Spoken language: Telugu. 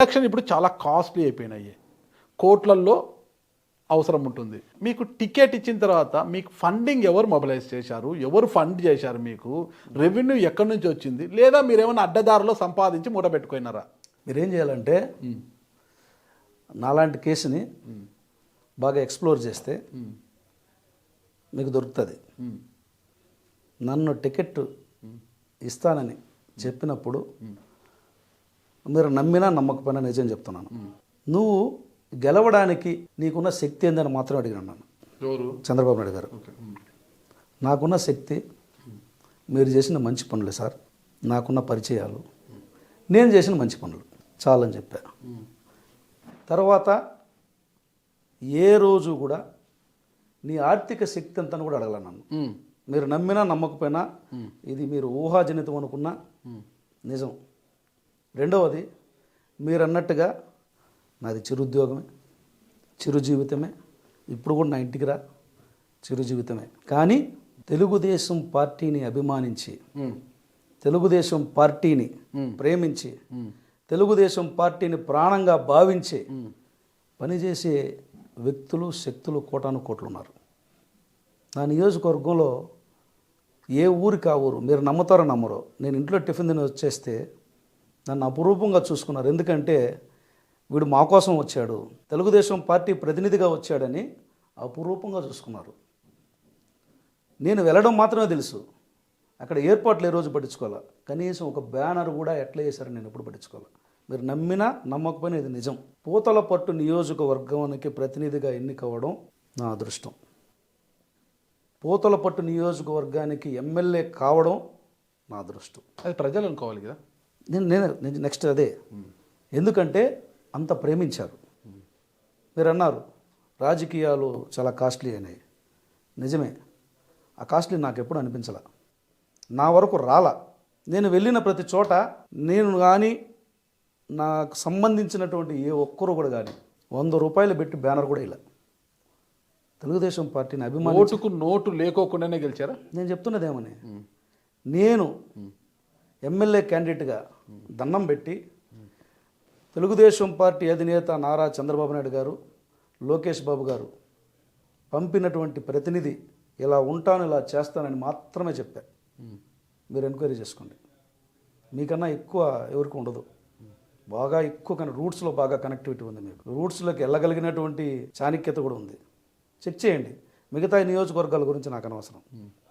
ఎలక్షన్ ఇప్పుడు చాలా కాస్ట్లీ అయిపోయినాయి. కోట్లల్లో అవసరం ఉంటుంది. మీకు టికెట్ ఇచ్చిన తర్వాత మీకు ఫండింగ్ ఎవరు మొబిలైజ్ చేశారు, ఎవరు ఫండ్ చేశారు, మీకు రెవెన్యూ ఎక్కడి నుంచి వచ్చింది, లేదా మీరేమైనా అడ్డదారిలో సంపాదించి మూట పెట్టుకున్నారా? మీరేం చేయాలంటే నాలాంటి కేసుని బాగా ఎక్స్ప్లోర్ చేస్తే మీకు దొరుకుతుంది. నన్ను టికెట్ ఇస్తానని చెప్పినప్పుడు మీరు నమ్మినా నమ్మకపోయినా నిజం చెప్తున్నాను. నువ్వు గెలవడానికి నీకున్న శక్తి ఏందని మాత్రం అడిగినాను నన్ను. చంద్రబాబు నాయుడు గారు నాకున్న శక్తి మీరు చేసిన మంచి పనులే సార్, నాకున్న పరిచయాలు, నేను చేసిన మంచి పనులు చాలని చెప్పా. తర్వాత ఏ రోజు కూడా నీ ఆర్థిక శక్తి అంతా కూడా అడగల నన్ను. మీరు నమ్మినా నమ్మకపోయినా ఇది మీరు ఊహాజనితం అనుకున్నా నిజం. రెండవది, మీరు అన్నట్టుగా నాది చిరుద్యోగమే, చిరు జీవితమే. ఇప్పుడు కూడా నా ఇంటికి రా, చిరు జీవితమే. కానీ తెలుగుదేశం పార్టీని అభిమానించి, తెలుగుదేశం పార్టీని ప్రేమించి, తెలుగుదేశం పార్టీని ప్రాణంగా భావించి పనిచేసే వ్యక్తులు, శక్తులు కోటాను కోట్లు ఉన్నారు. నా నియోజకవర్గంలో ఏ ఊరికి ఆ ఊరు, మీరు నమ్ముతారో నమ్మరో, నేను ఇంట్లో టిఫిన్ తిని వచ్చేస్తే నన్ను అపురూపంగా చూసుకున్నారు. ఎందుకంటే వీడు మా కోసం వచ్చాడు, తెలుగుదేశం పార్టీ ప్రతినిధిగా వచ్చాడని అపురూపంగా చూసుకున్నారు. నేను వెళ్ళడం మాత్రమే తెలుసు, అక్కడ ఏర్పాట్లు ఏ రోజు పట్టించుకోవాలి, కనీసం ఒక బ్యానర్ కూడా ఎట్లా చేశారని నేను ఎప్పుడు పట్టించుకోవాలి. మీరు నమ్మినా నమ్మకపోయినా ఇది నిజం. పూతలపట్టు నియోజకవర్గానికి ప్రతినిధిగా ఎన్నికవ్వడం నా అదృష్టం. పూతలపట్టు నియోజకవర్గానికి ఎమ్మెల్యే కావడం నా అదృష్టం. అది ప్రజలు అనుకోవాలి కదా. నేను నెక్స్ట్ అదే. ఎందుకంటే అంత ప్రేమించారు. మీరు అన్నారు రాజకీయాలు చాలా కాస్ట్లీ అయినాయి. నిజమే, ఆ కాస్ట్లీ నాకు ఎప్పుడు అనిపించలా, నా వరకు రాలా. నేను వెళ్ళిన ప్రతి చోట నేను కానీ నాకు సంబంధించినటువంటి ఏ ఒక్కరు కూడా కానీ 100 రూపాయలు పెట్టి బ్యానర్ కూడా ఇలా తెలుగుదేశం పార్టీని అభిమాని. ఓటుకు నోటు లేకోకుండానే గెలిచారా? నేను చెప్తున్నదేమని, నేను ఎమ్మెల్యే క్యాండిడేట్గా దండం పెట్టి తెలుగుదేశం పార్టీ అధినేత నారా చంద్రబాబు నాయుడు గారు, లోకేష్ బాబు గారు పంపినటువంటి ప్రతినిధి ఇలా ఉంటాను, ఇలా చేస్తానని మాత్రమే చెప్పారు. మీరు ఎంక్వైరీ చేసుకోండి, మీకన్నా ఎక్కువ ఎవరికి ఉండదు. బాగా ఎక్కువ కానీ రూట్స్లో బాగా కనెక్టివిటీ ఉంది. మీకు రూట్స్లోకి వెళ్ళగలిగినటువంటి చాణక్యత కూడా ఉంది. చెక్ చేయండి. మిగతా నియోజకవర్గాల గురించి నాకు అనవసరం.